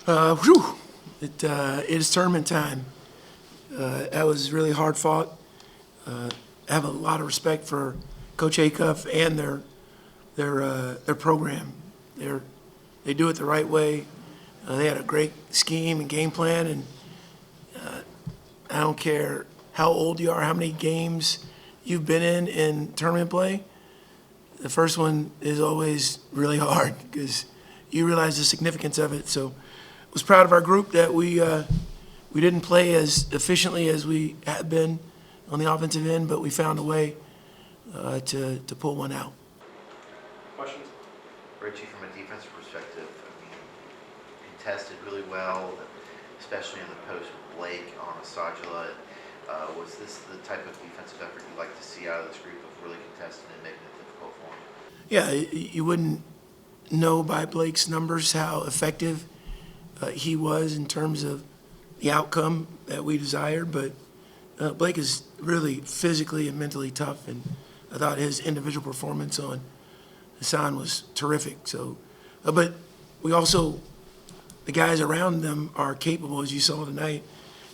Whew. It is tournament time. That was really hard fought. I have a lot of respect for Coach Acuff and their program. They do it the right way. They had a great scheme and game plan, and I don't care how old you are, how many games you've been in tournament play. The first one is always really hard because you realize the significance of it. So I was proud of our group that we didn't play as efficiently as we had been on the offensive end, but we found a way to pull one out. Questions? Richie, from a defensive perspective, I mean, contested really well, especially in the post with Blake on Asajala. Was this the type of defensive effort you'd like to see out of this group of really contesting and making it difficult for them? Yeah, you wouldn't know by Blake's numbers how effective he was in terms of the outcome that we desired, but Blake is really physically and mentally tough, and I thought his individual performance on Hassan was terrific. So, but we also, the guys around them are capable, as you saw tonight,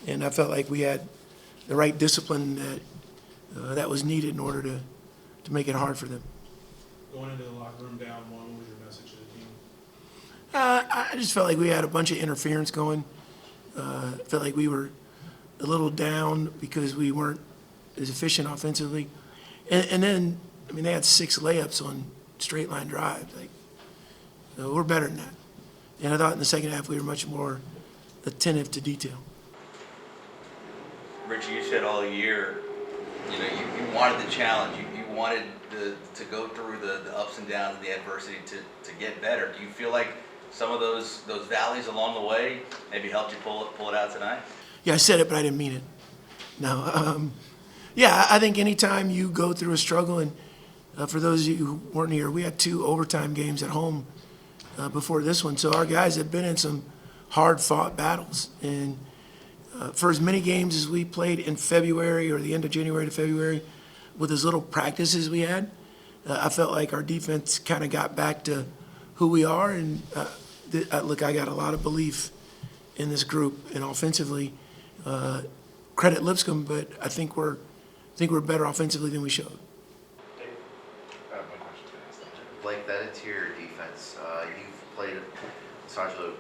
and I felt like we had the right discipline that was needed in order to make it hard for them. Going into the locker room down one, what was your message to the team? I just felt like we had a bunch of interference going. Felt like we were a little down because we weren't as efficient offensively. And then, I mean, they had 6 layups on straight line drives. Like, we're better than that. And I thought in the second half we were much more attentive to detail. Richie, you said all year, you wanted the challenge. You wanted to go through the ups and downs and the adversity to get better. Do you feel like some of those valleys along the way maybe helped you pull it out tonight? Yeah, I said it, but I didn't mean it. No. Yeah, I think anytime you go through a struggle, and for those of you who weren't here, we had 2 overtime games at home before this one. So our guys have been in some hard-fought battles. And for as many games as we played in February or the end of January to February, with as little practice as we had, I felt like our defense kind of got back to who we are. And look, I got a lot of belief in this group, and offensively, credit Lipscomb, but I think we're better offensively than we showed. Blake, that interior defense, you've played Asajala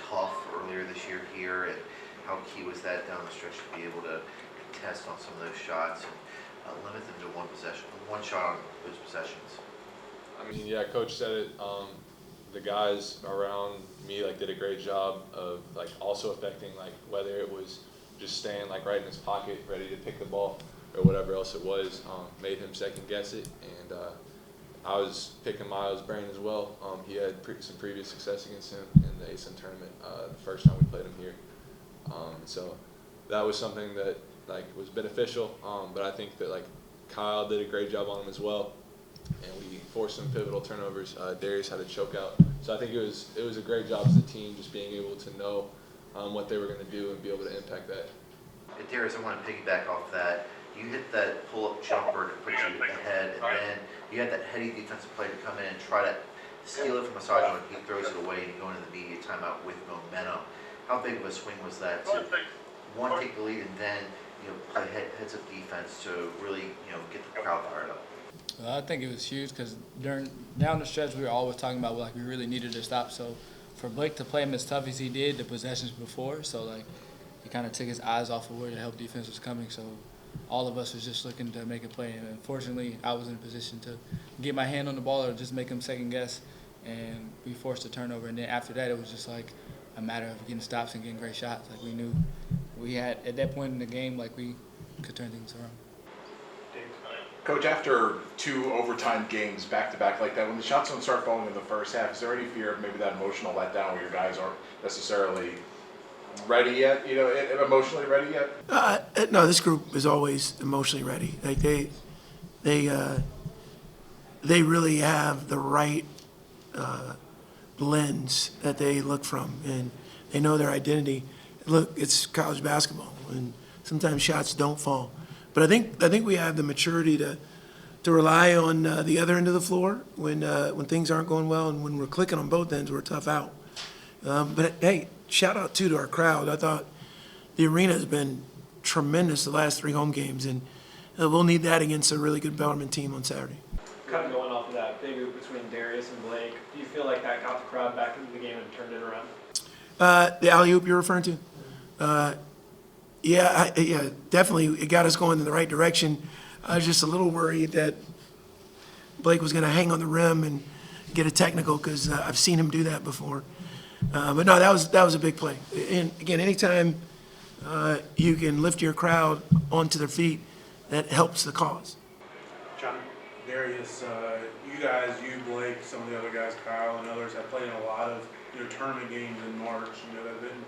tough earlier this year here, and how key was that down the stretch to be able to contest on some of those shots and limit them to one shot on those possessions? I mean, yeah, Coach said it. The guys around me did a great job of also affecting whether it was just staying right in his pocket, ready to pick the ball, or whatever else it was. Made him second guess it, and I was picking Miles' brain as well. He had some previous success against him in the ASUN tournament the first time we played him here. So that was something that was beneficial. But I think that Kyle did a great job on him as well, and we forced some pivotal turnovers. Darius had a choke out. So I think it was a great job as a team, just being able to know what they were going to do and be able to impact that. Darius, I want to piggyback off that. You hit that pull-up jumper to put you ahead, and then you had that heady defensive play to come in and try to steal it from Asajala, and he throws it away, and you go into the media timeout with momentum. How big of a swing was that to, one, take the lead, and then play heads-up defense to really get the crowd fired up? I think it was huge because down the stretch we were always talking about we really needed to stop. So for Blake to play him as tough as he did the possessions before, so he kind of took his eyes off of where the help defense was coming. So all of us was just looking to make a play. And unfortunately, I was in a position to get my hand on the ball or just make him second guess, and we forced a turnover. And then after that, it was just a matter of getting stops and getting great shots. We knew we had at that point in the game we could turn things around. Coach, after 2 overtime games back-to-back like that, when the shots don't start falling in the first half, is there any fear of maybe that emotional letdown where your guys aren't necessarily ready yet, emotionally ready yet? No, this group is always emotionally ready. They really have the right lens that they look from, and they know their identity. Look, it's college basketball, and sometimes shots don't fall. But I think we have the maturity to rely on the other end of the floor when things aren't going well, and when we're clicking on both ends, we're tough out. But hey, shout out too to our crowd. I thought the arena has been tremendous the last 3 home games, and we'll need that against a really good Bellarmine team on Saturday. Kind of going off of that big oop between Darius and Blake, do you feel like that got the crowd back into the game and turned it around? The alley-oop you're referring to? Yeah, definitely. It got us going in the right direction. I was just a little worried that Blake was going to hang on the rim and get a technical because I've seen him do that before. But no, that was a big play. And again, anytime you can lift your crowd onto their feet, that helps the cause. John? Darius, you guys, Blake, some of the other guys, Kyle and others, have played in a lot of tournament games in March. That have been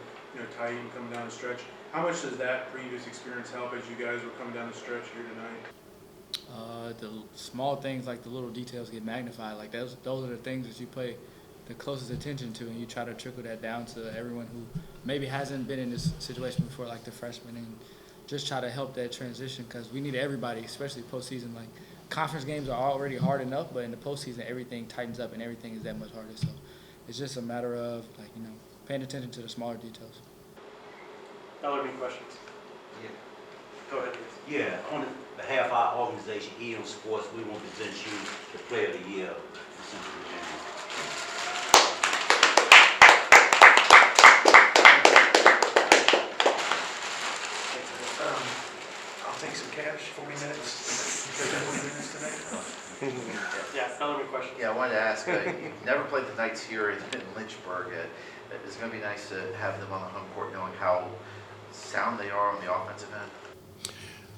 tight and coming down the stretch. How much does that previous experience help as you guys were coming down the stretch here tonight? The small things, like the little details, get magnified. Like those are the things that you pay the closest attention to, and you try to trickle that down to everyone who maybe hasn't been in this situation before, like the freshmen, and just try to help that transition because we need everybody, especially postseason. Like conference games are already hard enough, but in the postseason, everything tightens up and everything is that much harder. So it's just a matter of paying attention to the smaller details. Other big questions? Yeah. Go ahead, please. Yeah, on behalf of our organization, EM Sports, we want to present you the Player of the Year for Central Virginia. I'll take some cash, 40 minutes. 40 minutes tonight? Yeah, another big question. Yeah, I wanted to ask, you've never played the Knights here in Lynchburg. It's going to be nice to have them on the home court knowing how sound they are on the offensive end.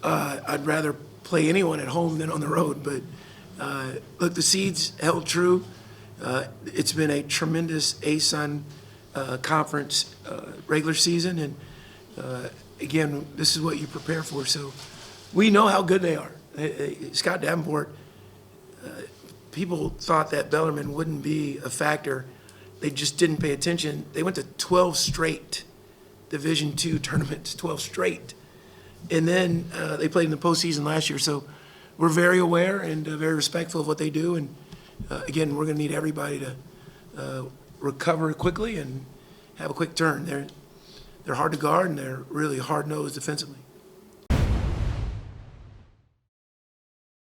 I'd rather play anyone at home than on the road, but look, the seeds held true. It's been a tremendous ASUN conference regular season, and again, this is what you prepare for. So we know how good they are. Scott Davenport, people thought that Bellarmine wouldn't be a factor. They just didn't pay attention. They went to 12 straight Division II tournaments, 12 straight. And then they played in the postseason last year. So we're very aware and very respectful of what they do. And again, we're going to need everybody to recover quickly and have a quick turn. They're hard to guard and they're really hard-nosed defensively.